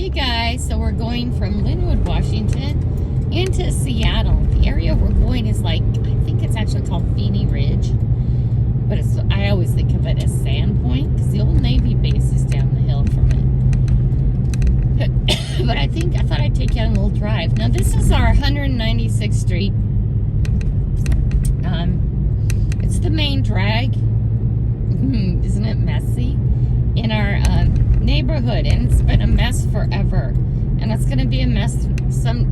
Hey guys, so we're going from Lynnwood, Washington into Seattle. The area we're going is I think it's actually called Feeney Ridge, but I always think of it as Sandpoint because the old Navy base is down the hill from it. But I thought I'd take you on a little drive. Now this is our 196th Street. It's the main drag. Isn't it messy? In our neighborhood, and it's been a mess forever, and it's going to be a mess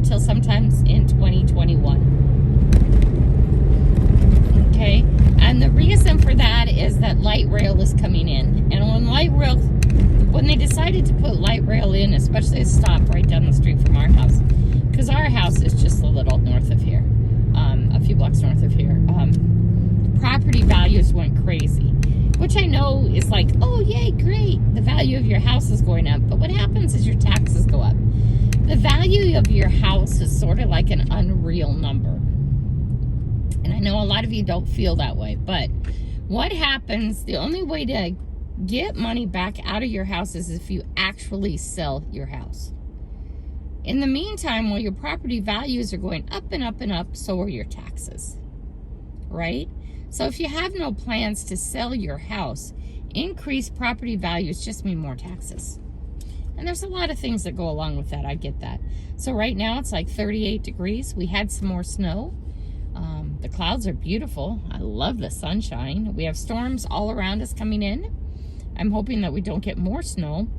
till sometimes in 2021. Okay, and the reason for that is that light rail is coming in, and when they decided to put light rail in, especially a stop right down the street from our house, because our house is just a little north of here, a few blocks north of here, property values went crazy. Which I know is oh yay, great, the value of your house is going up. But what happens is your taxes go up. The value of your house is sort of like an unreal number. And I know a lot of you don't feel that way. But what happens, the only way to get money back out of your house is if you actually sell your house. In the meantime, while your property values are going up and up and up, so are your taxes. Right? So if you have no plans to sell your house, increased property values just mean more taxes. And there's a lot of things that go along with that. I get that. So right now it's 38 degrees. We had some more snow. The clouds are beautiful. I love the sunshine. We have storms all around us coming in. I'm hoping that we don't get more snow.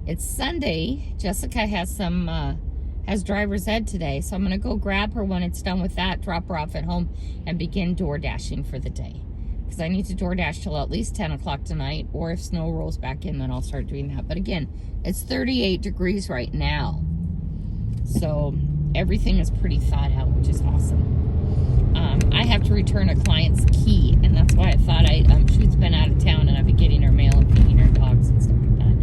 It's Sunday. Jessica has has driver's ed today, so I'm going to go grab her when it's done with that, drop her off at home, and begin door dashing for the day. Because I need to door dash till at least 10 o'clock tonight, or if snow rolls back in, then I'll start doing that. But again, it's 38 degrees right now, so everything is pretty thawed out, which is awesome. I have to return a client's key, and that's why I thought she's been out of town, and I've been getting her mail and feeding her dogs and stuff like that.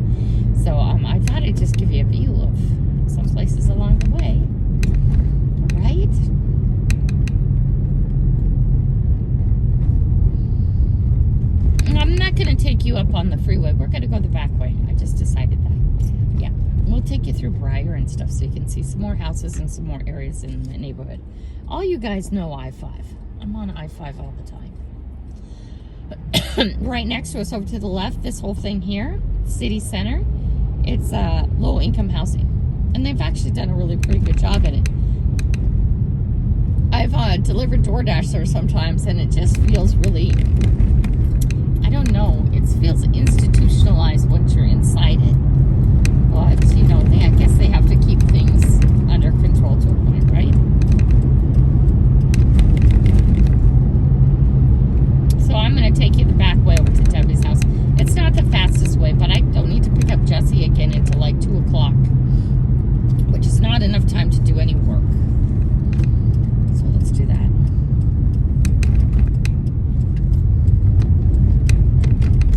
So I thought I'd just give you a view of some places along the way, right? And I'm not going to take you up on the freeway. We're going to go the back way. I just decided that. Yeah, we'll take you through Briar and stuff so you can see some more houses and some more areas in the neighborhood. All you guys know I-5. I'm on I-5 all the time. Right next to us over to the left, this whole thing here, city center, it's low-income housing. And they've actually done a really pretty good job at it. I've delivered DoorDash there sometimes, and it just feels really, I don't know, it feels institutionalized once you're inside it. But, I guess they have to keep things under control to a point, right? So I'm going to take you the back way over to Debbie's house. It's not the fastest way, but I don't need to pick up Jessie again until 2 o'clock. Which is not enough time to do any work. So let's do that.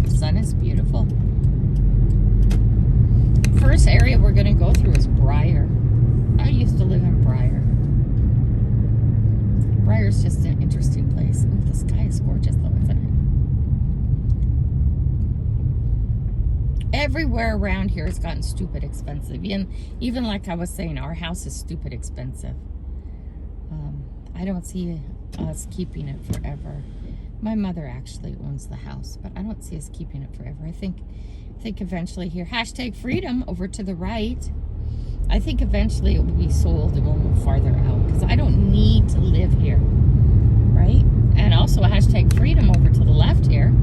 The sun is beautiful. First area we're going to go through is Briar. I used to live in Briar. Briar's just an interesting place. Ooh, the sky is gorgeous though, isn't it? Everywhere around here has gotten stupid expensive. Even like I was saying, our house is stupid expensive. I don't see us keeping it forever. My mother actually owns the house, but I don't see us keeping it forever. I think eventually here, #freedom over to the right. I think eventually it will be sold and we'll move farther out because I don't need to live here, right? And also #freedom over to the left here.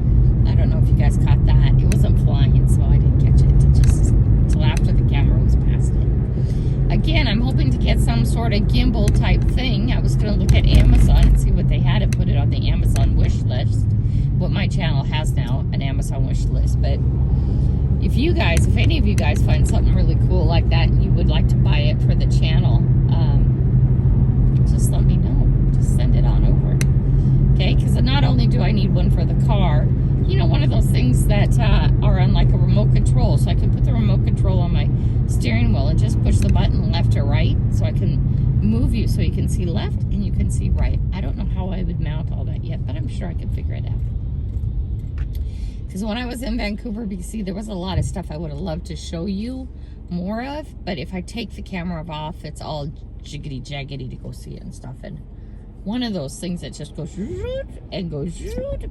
I don't know if you guys caught that. It wasn't flying, so I didn't catch it until after the camera was past it. Again, I'm hoping to get some sort of gimbal type thing. I was going to look at Amazon and see what they had and put it on the Amazon wish list. What my channel has now, an Amazon wish list. But if any of you guys find something really cool like that and you would like to buy it for the channel, just let me know. Just send it on over. Okay, because not only do I need one for the car, one of those things that are on a remote control. So I can put the remote control on my steering wheel and just push the button left or right so I can move you so you can see left and you can see right. I don't know how I would mount all that yet, but I'm sure I can figure it out. Because when I was in Vancouver, BC, there was a lot of stuff I would have loved to show you more of, but if I take the camera off, it's all jiggity jaggedy to go see it and stuff. And one of those things that just goes and goes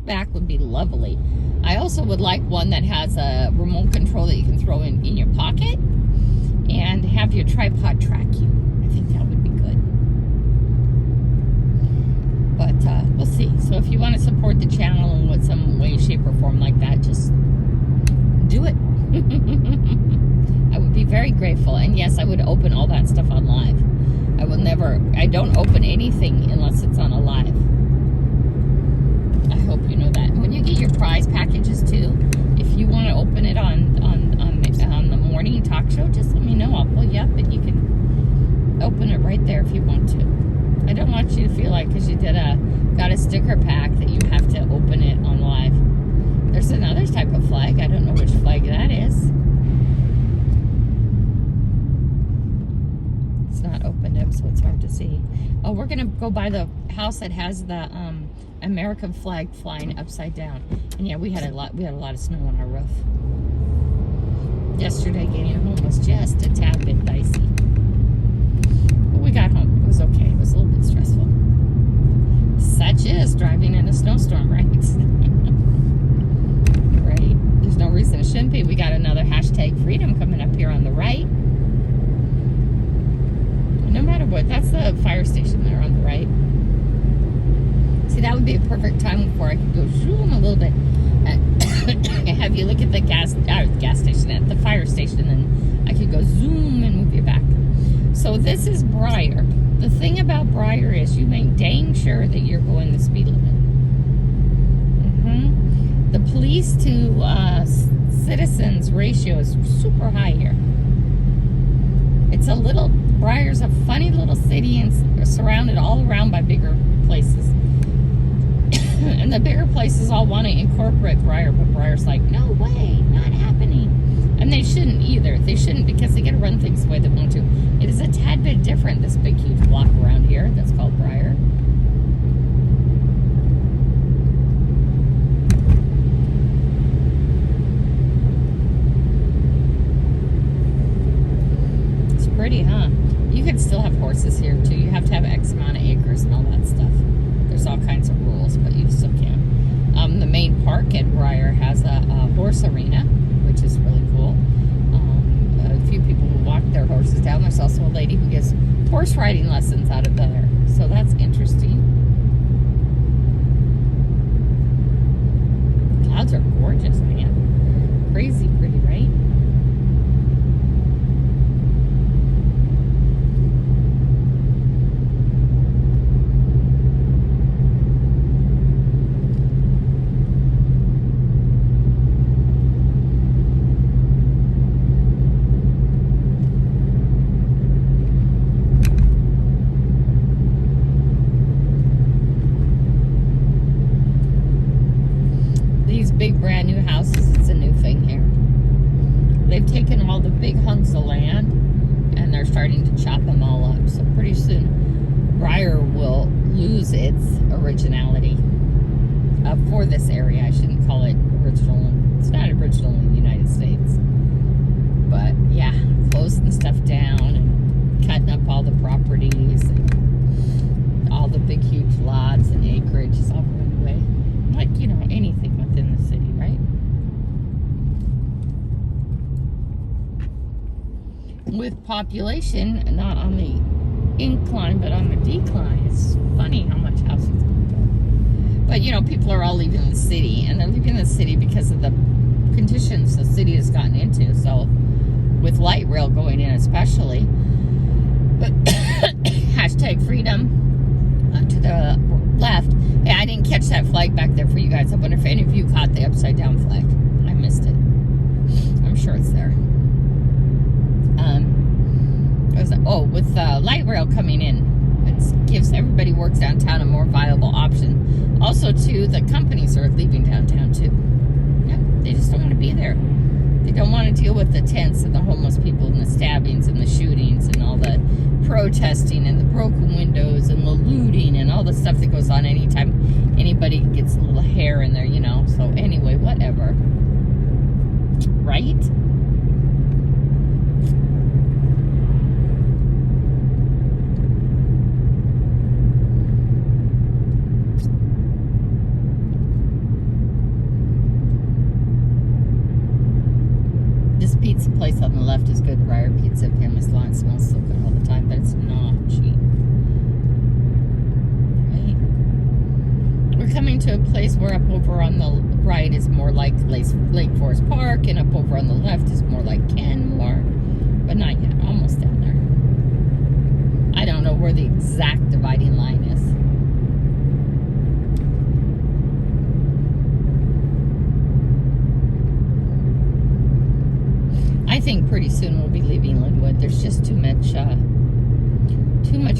back would be lovely. I also would like one that has a remote control that you can throw in your pocket and have your tripod track you. I think that would be good. But we'll see. So if you want to support the channel in with some way, shape, or form like that, just do it. I would be very grateful. And yes, I would open all that stuff on live. I don't open anything unless it's on a live. I hope you know that. When you get your prize packages too, if you want to open it on the morning talk show, just let me know. I'll pull you up and you can open it right there if you want to. I don't want you to feel like because you got a sticker pack that you have to open it on live. There's another type of flag. I don't know which flag that is. It's not opened up, so it's hard to see. Oh, we're gonna go by the house that has the American flag flying upside down. And yeah, we had a lot of snow on our roof. Yesterday, getting home was just a tad bit dicey. But we got home. It was okay. It was a little bit stressful. Such is driving in a snowstorm, right? Right. There's no reason it shouldn't be. We got another hashtag freedom coming up here on the right. No matter what, that's the fire station there on the right. See, that would be a perfect time before I could go zoom a little bit and have you look at the gas station, at the fire station, and I could go zoom and move you back. So this is Briar. The thing about Briar is you make dang sure that you're going the speed limit. The police to citizens ratio is super high here. It's a little, Briar's a funny little city and surrounded all around by bigger places. And the bigger places all want to incorporate Briar, but Briar's like, no way, not happening. And they shouldn't either. They shouldn't, because they got to run things the way they want to. It is a tad bit different, this big huge block around here that's called Briar. It's pretty, huh? You can still have horses here too. You have to have X amount of acres and all that stuff. There's all kinds of rules, but you still can. The main park at Briar has a horse arena, which is really cool. A few people who walk their horses down. There's also a lady who gives horse riding lessons out of there. So that's interesting. Clouds are gorgeous, man. Crazy pretty, right? Big brand new houses, it's a new thing here. They've taken all the big hunks of land and they're starting to chop them all up. So pretty soon Briar will lose its originality for this area. I shouldn't call it original. It's not original in the United States. But yeah, closing stuff down and cutting up all the properties and all the big huge lots and acreage is all going away. Like, you know, anything within the city, right? With population not on the incline but on the decline, it's funny how much houses go down. But, you know, people are all leaving the city, and they're leaving the city because of the conditions the city has gotten into. So, with light rail going in especially, but hashtag freedom to the left. Hey, I didn't catch that flag back there for you guys. I wonder if any of you caught the upside down flag. I missed it. I'm sure it's there. With light rail coming in, it gives everybody who works downtown a more viable option. Also, too, the companies are leaving downtown too. Yeah, they just don't want to be there. They don't want to deal with the tents and the homeless people and the stabbings and the shootings and all the protesting and the broken windows and the looting and all the stuff that goes on anytime anybody gets a little hair in there, you know. So anyway, whatever. Right? pizza place on the left is good. Briar Pizza, Family's Lawn. It smells so good all the time, but it's not cheap. Right? We're coming to a place where up over on the right is more like Lake Forest Park, and up over on the left is more like Kenmore, but not yet. Almost down there. I don't know where the exact dividing line is. I think pretty soon we'll be leaving Lynnwood. There's just too much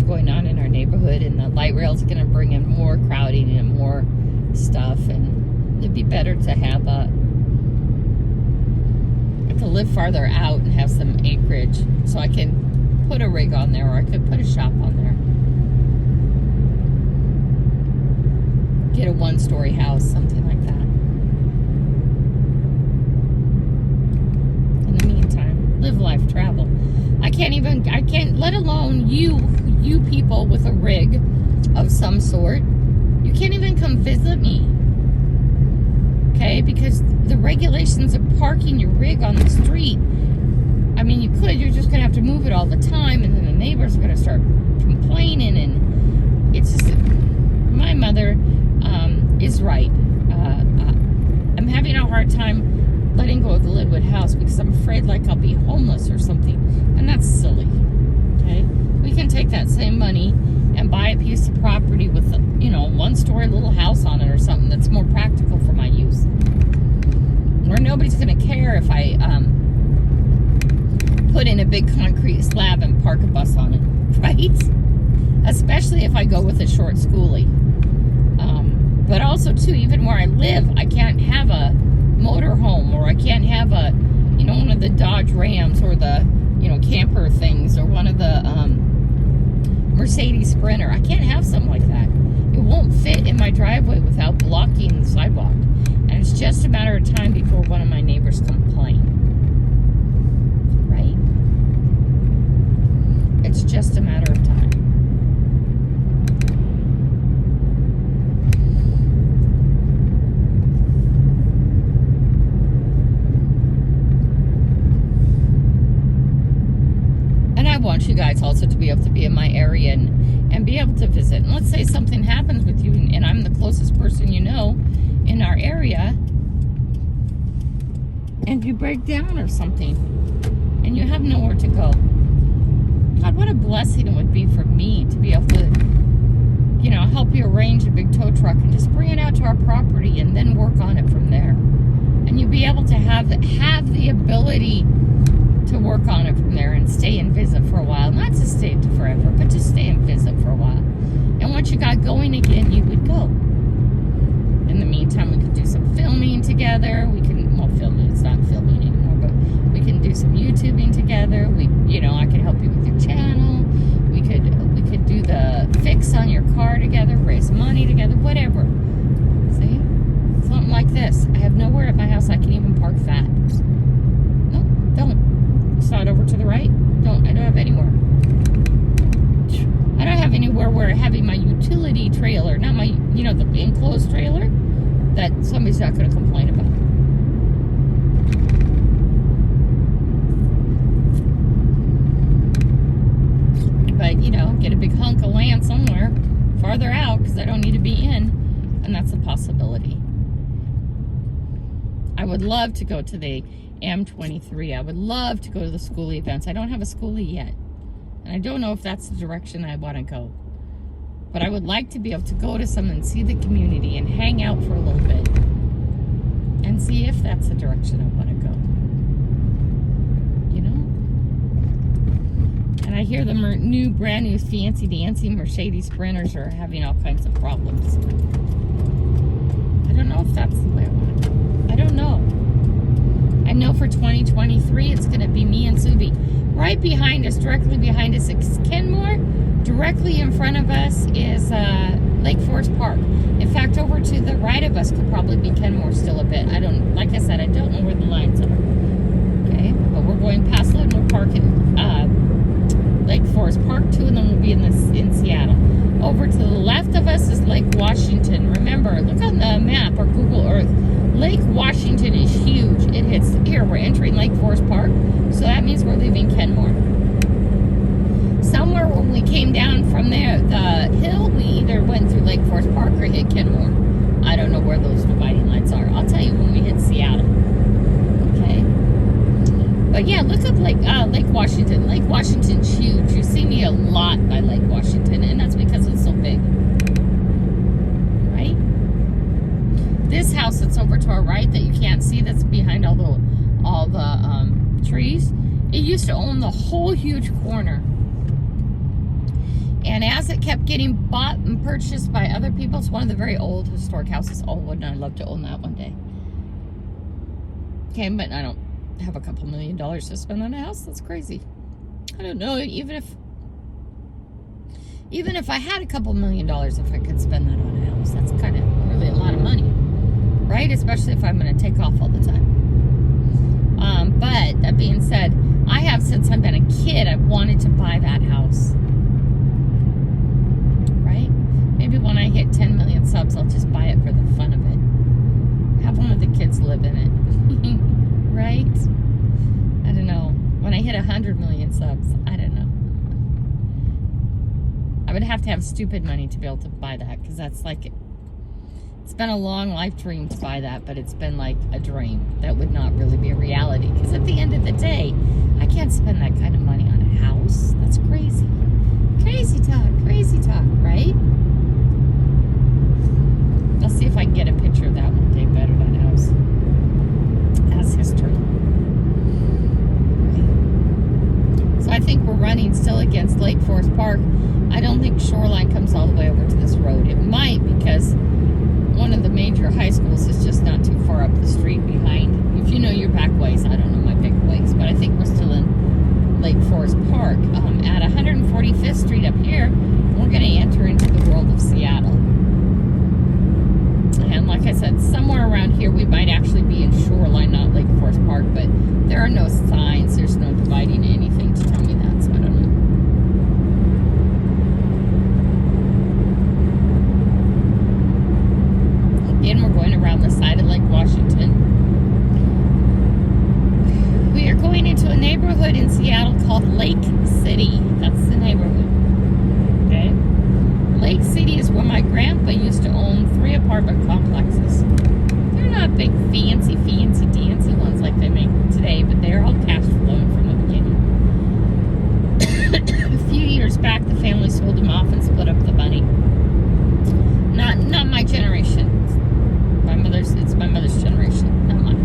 going on in our neighborhood, and the light rail is going to bring in more crowding and more stuff, and it'd be better to have to live farther out and have some acreage so I can put a rig on there, or I could put a shop on there. Get a one-story house, something like that. In the meantime, live life, travel. I can't, let alone you people with a rig of some sort. You can't even come visit me. Okay? Because the regulations of parking your rig on the street, I mean, you could, you're just going to have to move it all the time, and then the neighbors are going to start complaining, and it's just, my mother is right. I'm having a hard time letting go of the Lynnwood house because I'm afraid like I'll be homeless or something, and that's silly. Okay? We can take that same money and buy a piece of property with a, one-story little house on it or something that's more practical for my use, where nobody's going to care if I put in a big concrete slab and park a bus on it, right? Especially if I go with a short schoolie. But also, too, even where I live, I can't have a motorhome, or I can't have a, one of the Dodge Rams, or the, camper things, or one of the Mercedes Sprinter. I can't have something like that. It won't fit in my driveway without blocking the sidewalk. And it's just a matter of time before one of my neighbors complain. Right? It's just a matter of time. And I want you guys also to be able to be in my area and be able to visit. And let's say something happens with you, and I'm the closest person in our area, and you break down or something, and you have nowhere to go. God, what a blessing it would be for me to be able to, help you arrange a big tow truck and just bring it out to our property and then work on it from there. And you'll be able to have the ability to work on it from there and stay and visit for a while. Not to stay forever, but just stay and visit for a while. And once you got going again, you would go. In the meantime, we could do some filming together. Filming, it's not filming anymore, but we can do some YouTubing together. I can help you with your channel. We could do the fix on your car together, raise money together, whatever. See? Something like this. I have nowhere at my house I can even park that. No, don't. Saw it over to the right. I don't have anywhere. I don't have anywhere where having my utility trailer, not my, the enclosed trailer, that somebody's not going to complain about. But, get a big hunk of land somewhere farther out, because I don't need to be in, and that's a possibility. I would love to go to the M23. I would love to go to the schoolie events. I don't have a schoolie yet, and I don't know if that's the direction I want to go. But I would like to be able to go to some and see the community and hang out for a little bit and see if that's the direction I want to go. And I hear the brand new fancy dancy Mercedes Sprinters are having all kinds of problems. I don't know if that's the way I want to go. I don't know. I know for 2023 it's going to be me and Subi. Right behind us, directly behind us, is Kenmore. Directly in front of us is Lake Forest Park. In fact, over to the right of us could probably be Kenmore still a bit. Like I said, I don't know where the lines are. Okay, but we're going past Lynnwood Park and Lake Forest Park too, and then we'll be in Seattle. Over to the left of us is Lake Washington. Remember, look on the map or Google Earth. Lake Washington is huge. It here. We're entering Lake Forest Park, so that means we're leaving Kenmore. Somewhere when we came down from there, the hill, we either went through Lake Forest Park or hit Kenmore. I don't know where those dividing lines are. I'll tell you when we hit Seattle. Okay. But yeah, look up Lake Washington. Lake Washington's huge. You see me a lot by Lake Washington, and that's because it's so big. Right? This house that's over to our right that you can't see, that's behind all the trees, it used to own the whole huge corner. And as it kept getting bought and purchased by other people, it's one of the very old historic houses. Oh, wouldn't I love to own that one day? Okay, but I don't have a couple $1 million to spend on a house. That's crazy. I don't know, even if I had a couple $1 million, if I could spend that on a house, that's kind of really a lot of money, right? Especially if I'm going to take off all the time. But that being said, I have since I've been a kid, I've wanted to buy that house. Right? Maybe when I hit 10 million subs, I'll just buy it for the fun of it. Have one of the kids live in it. Right? I don't know. When I hit 100 million subs, I don't know. I would have to have stupid money to be able to buy that, because that's like, it's been a long life dream to buy that, but it's been like a dream that would not really be a reality, because at the end of the day, I can't spend that kind of money on a house. That's crazy. Crazy talk, right? I'll see if I can get a picture of that one day better, that house. That's history. So I think we're running still against Lake Forest Park. I don't think Shoreline comes all the way over to this road. It might, because one of the major high schools is just not too far up the street behind. If you know your back ways, I don't know my big ways, but I think we're still in Lake Forest Park. At 145th Street up here, we're going to enter into the world of Seattle. And like I said, somewhere around here we might actually be in Shoreline, not Lake Forest Park, but there are no signs, there's no dividing anything to tell me that, so I don't know. Again, we're going around the side of Lake Washington. We are going into a neighborhood in Seattle called Lake City. That's the neighborhood. Okay? Lake City is where my grandpa used to own 3 apartment complexes. They're not big fancy dancy ones like they make today, but they're all cash flowing from the beginning. A few years back, the family sold them off and split up the money. Not my generation. It's my mother's generation, not mine.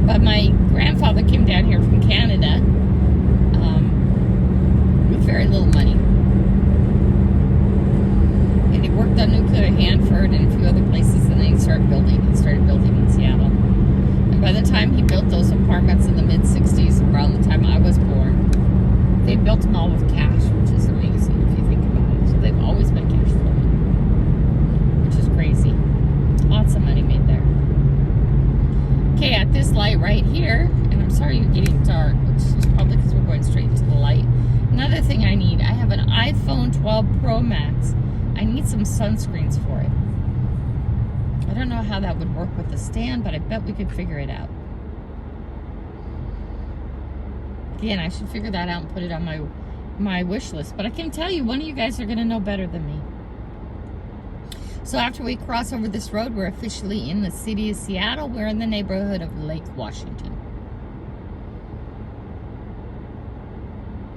But my grandfather came down here from Canada with very little money. And he worked on nuclear Hanford and a few other places, and then he started building. He started building in Seattle. And by the time he built those apartments in the mid-60s, around the time I was born, they built them all with cash, which is amazing if you think about it. So they've always been cash flowing, which is crazy. Lots of money made there. Okay, at this light right here, and I'm sorry you're getting dark, which is probably because we're going straight into the light. Another thing I need, I have an iPhone 12 Pro Max. I need some sunscreens for it. I don't know how that would work with the stand, but I bet we could figure it out. Again, I should figure that out and put it on my wish list. But I can tell you, one of you guys are going to know better than me. So after we cross over this road, we're officially in the city of Seattle. We're in the neighborhood of Lake Washington.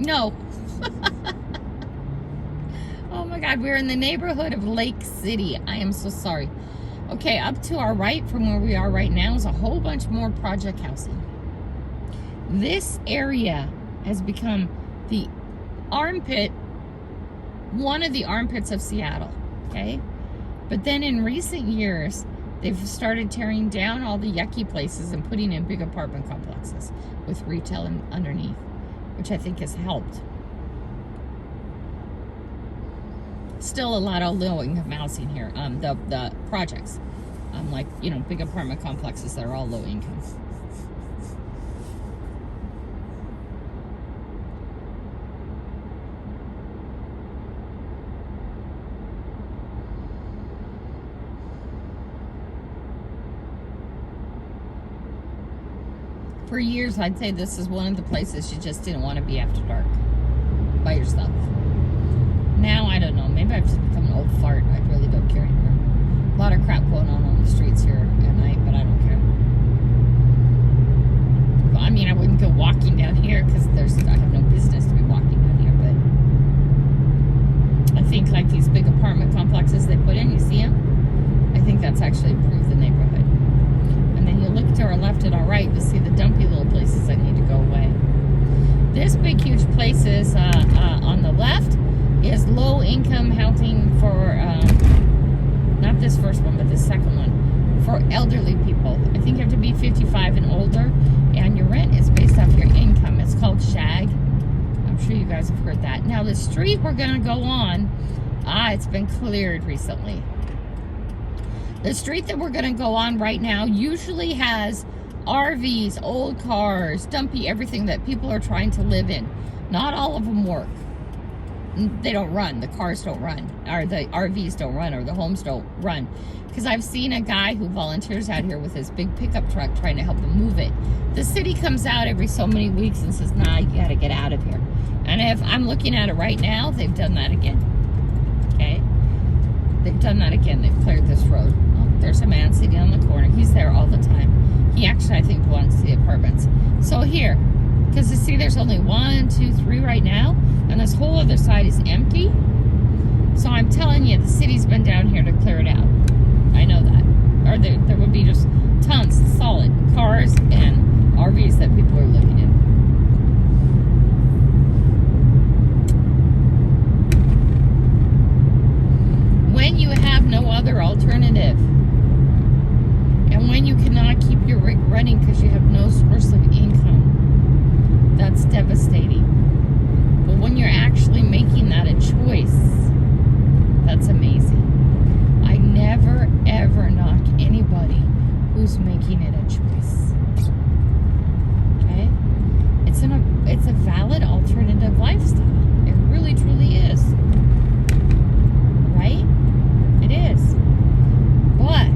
No. Oh my God, we're in the neighborhood of Lake City. I am so sorry. Okay, up to our right from where we are right now is a whole bunch more project housing. This area has become the armpit, one of the armpits of Seattle, okay? But then in recent years, they've started tearing down all the yucky places and putting in big apartment complexes with retail underneath, which I think has helped. Still a lot of low-income housing here. The projects, like, you know, big apartment complexes that are all low income. For years, I'd say this is one of the places you just didn't want to be after dark by yourself. Now, I don't know. Maybe I've just become an old fart. I really don't care anymore. A lot of crap going on the streets here at night, but I don't care. I mean, I wouldn't go walking down here because I have no business to be walking down here, but I think like these big apartment complexes they put in, you see them? I think that's actually improved the neighborhood. And then you look to our left and our right to see the dumpy little places that need to go away. This big, huge place is on the left is low-income housing for, not this first one, but the second one, for elderly people. I think you have to be 55 and older, and your rent is based off your income. It's called SHAG. I'm sure you guys have heard that. Now, the street we're going to go on, it's been cleared recently. The street that we're going to go on right now usually has RVs, old cars, dumpy everything that people are trying to live in. Not all of them work. They don't run. The cars don't run. Or the RVs don't run. Or the homes don't run. Because I've seen a guy who volunteers out here with his big pickup truck trying to help him move it. The city comes out every so many weeks and says, nah, you got to get out of here. And if I'm looking at it right now, they've done that again. Okay? They've done that again. They've cleared this road. Oh, there's a man sitting on the corner. He's there all the time. He actually, I think, belongs to the apartments. So here, because you see there's only 1, 2, 3 right now, and this whole other side is empty. So I'm telling you, the city's been down here to clear it out. I know that. Or there would be just tons, solid cars and RVs that people are living in. When you have no other alternative, and when you cannot keep your rig running because you have no source of income, that's devastating. But when you're actually making that a choice, that's amazing. I never, ever knock anybody who's making it a choice. Okay? It's a valid alternative lifestyle. It really, truly is. Right? It is. But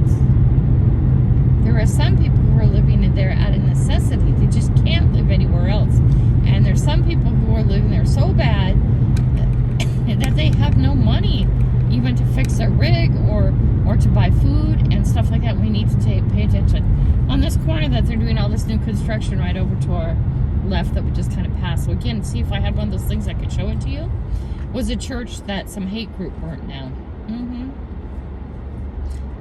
there are some people who are living in there out of necessity. They just can't live anywhere else. And there's some people who are living there so bad that they have no money even to fix their rig or to buy food and stuff like that. We need to pay attention. On this corner that they're doing all this new construction right over to our left that we just kind of passed. So again, see if I had one of those things I could show it to you. Was a church that some hate group burnt down.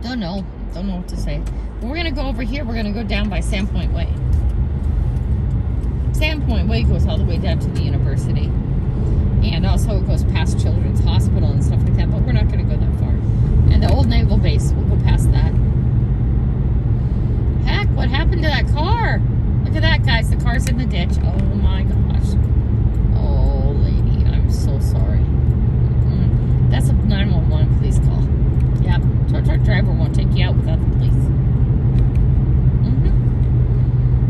Don't know what to say. But we're gonna go over here. We're gonna go down by Sandpoint Way. Sandpoint Way goes all the way down to the university, and also it goes past Children's Hospital and stuff like that. But we're not gonna go that far. And the old naval base, we'll go past that. Heck, what happened to that car? Look at that, guys. The car's in the ditch. Oh my gosh. Oh, lady, I'm so sorry. That's a 911 police call. Yep, tow truck driver won't take you out without the police.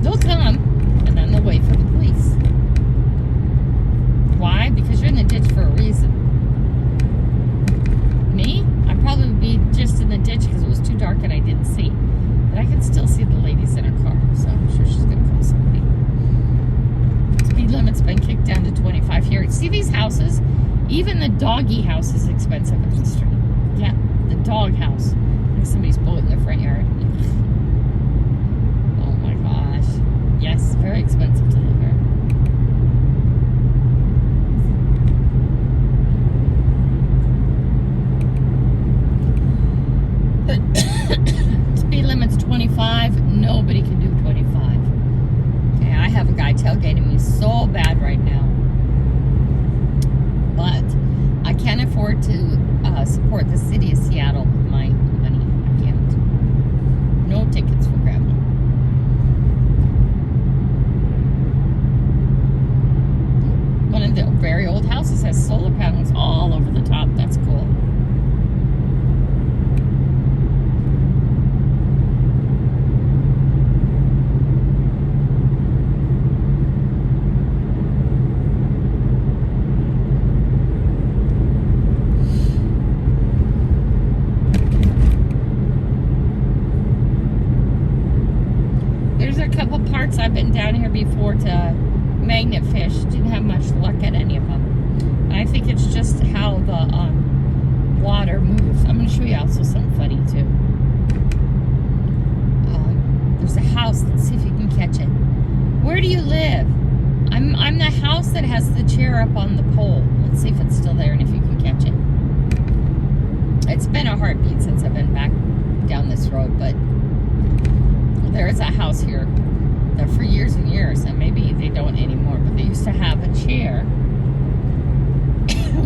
They'll come, and then they'll wait for the police. Why? Because you're in the ditch for a reason. Me? I'd probably be just in the ditch because it was too dark and I didn't see. But I can still see the ladies in her car, so I'm sure she's going to call somebody. Speed limit's been kicked down to 25 here. See these houses? Even the doggy house is expensive in the street. Yeah, the dog house. Like somebody's bullet in their front yard. Oh my gosh. Yes, very expensive to live here. Speed limit's 25. Nobody can do 25. Okay, I have a guy tailgating me so bad right now. But I can't afford to support the city of Seattle with my money. I can't. There's a couple parts I've been down here before to magnet fish. Didn't have much luck at any of them. And I think it's just how the water moves. I'm going to show you also something funny too. There's a house. Let's see if you can catch it. Where do you live? I'm the house that has the chair up on the pole. Let's see if it's still there and if you can catch it. It's been a heartbeat since I've been back down this road, but there is a house here that for years and years, and maybe they don't anymore, but they used to have a chair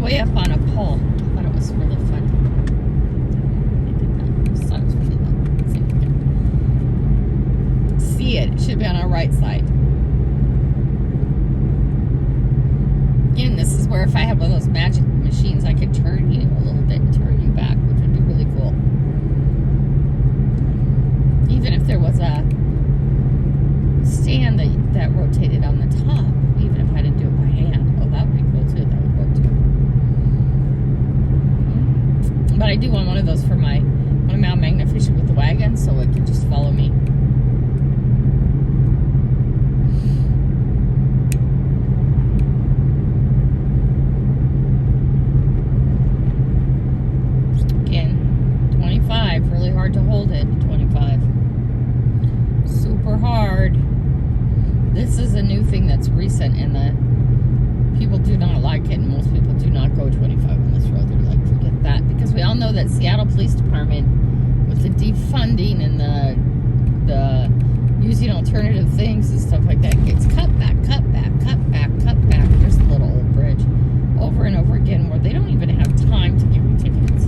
way up on a pole. I thought it was really fun. Just thought it was funny though. Let's see if we can see it. It should be on our right side. Again, this is where if I had one of those magic machines, I could turn you a little bit and turn you back, which would be really cool. Even if there was a stand that rotated on the top, even if I didn't do it by hand. Oh, that would be cool too. That would work too. But I do want one of those for when I'm out magnet fishing with the wagon, so it can just follow me. Again, 25, really hard to hold it. 25. Super hard. This is a new thing that's recent, and the people do not like it. Most people do not go 25 on this road. They're like, forget that, because we all know that Seattle Police Department, with the defunding and the using alternative things and stuff like that, gets cut back, cut back, cut back, cut back. There's a little old bridge over and over again where they don't even have time to give you tickets.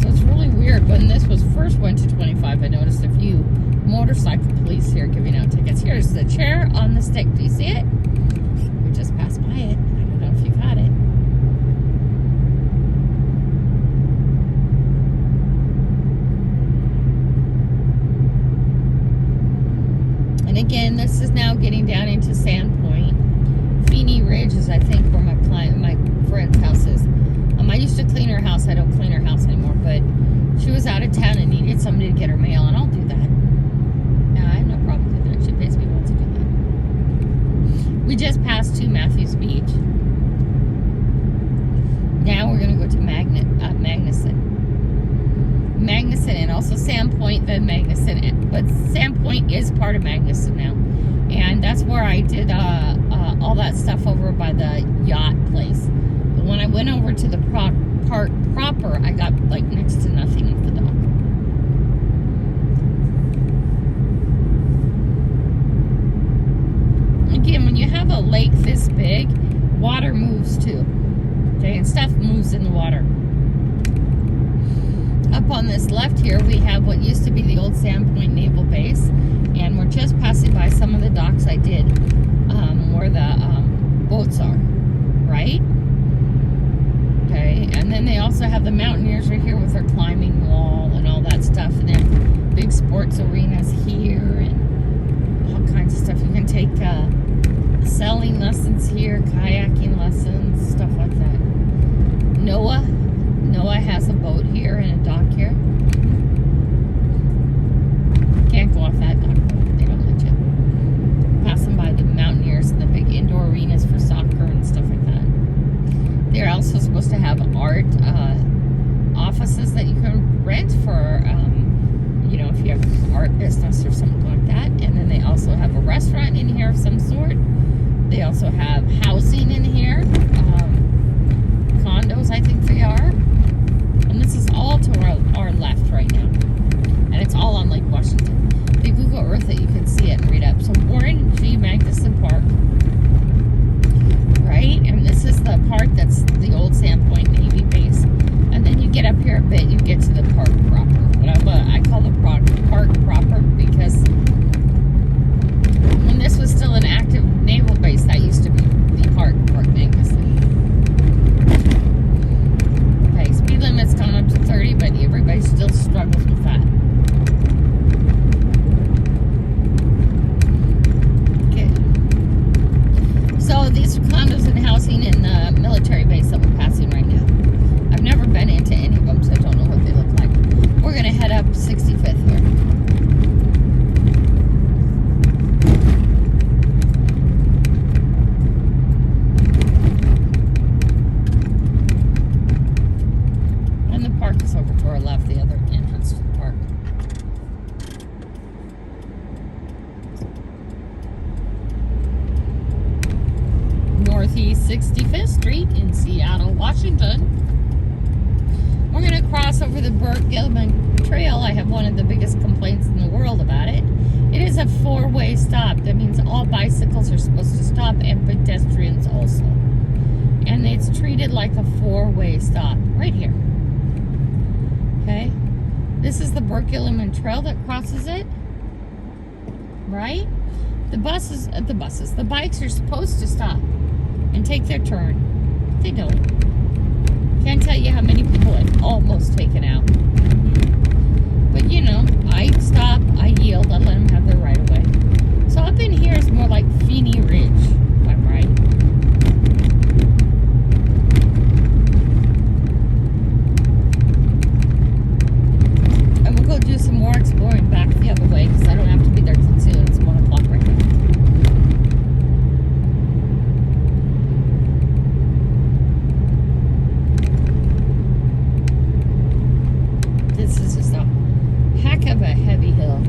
So it's really weird. When this was first went to 25, I noticed a few motorcycle police here giving out tickets. Here's the chair on the stick. Do you see it? We just passed by it. I don't know if you got it. And again, this is now getting down into Sandpoint. Feeney Ridge is, I think, where my friend's house is. I used to clean her house. I don't clean her house anymore, but she was out of town and needed somebody to get her mail, and I'll do that. I have no problem doing that. She pays me well to do that. We just passed to Matthews Beach. Now we're going to go to Magnuson. Magnuson, and also Sandpoint, then Magnuson. But Sandpoint is part of Magnuson now. And that's where I did all that stuff over by the yacht place. But when I went over to the park proper, I got like next to nothing of the dock. Again, when you have a lake this big, water moves too. Okay, and stuff moves in the water. Up on this left here, we have what used to be the old Sandpoint Naval Base, and we're just passing by some of the docks I did where the boats are, right? Okay, and then they also have the Mountaineers right here with their climbing wall and all that stuff, and then big sports arenas here and all kinds of stuff. You can take sailing lessons here, kayaking lessons, stuff like that. Noah has a boat here and a dock here. Can't go off that dock. They don't let you. Passing by the Mountaineers and the big indoor arenas for soccer and stuff like that. They're also supposed to have art offices that you can rent for, if you have art business or something like that. And then they also have a restaurant in here of some sort. They also have housing in here. Condos, I think they are. And this is all to our left. Northeast 65th Street in Seattle, Washington. We're going to cross over the Burke-Gilman Trail. I have one of the biggest complaints in the world about it. It is a four-way stop. That means all bicycles are supposed to stop and pedestrians also. And it's treated like a four-way stop right here. Okay? This is the Burke-Gilman Trail that crosses it. Right? The bikes are supposed to stop and take their turn. They don't. Can't tell you how many people I've almost taken out. But you know, I stop, I yield, I let them have their right of way. So up in here is more like Feeney Ridge, if I'm right. And we'll go do some more exploring back the other way because I don't have to be there till soon. It's 1 o'clock right now. This is just a heck of a heavy hill.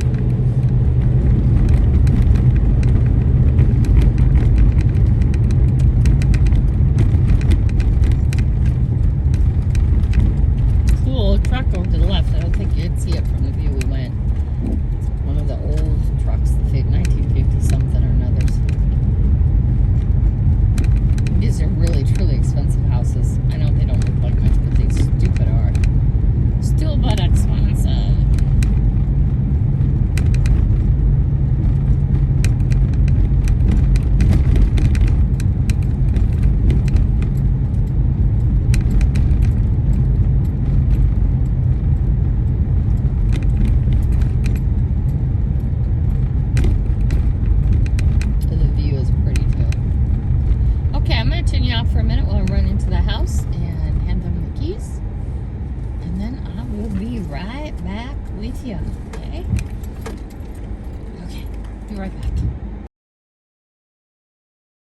Cool truck over to the left. I don't think you'd see it from the view we went. It's one of the old trucks, the 1950 something or another's. These are really, truly expensive houses. I know they don't look like much, but they stupid are. Still but expensive. The view is pretty too. Okay, I'm going to turn you off for a minute while I run into the house and hand them the keys. And then I will be right back with you, okay? Okay, be right back.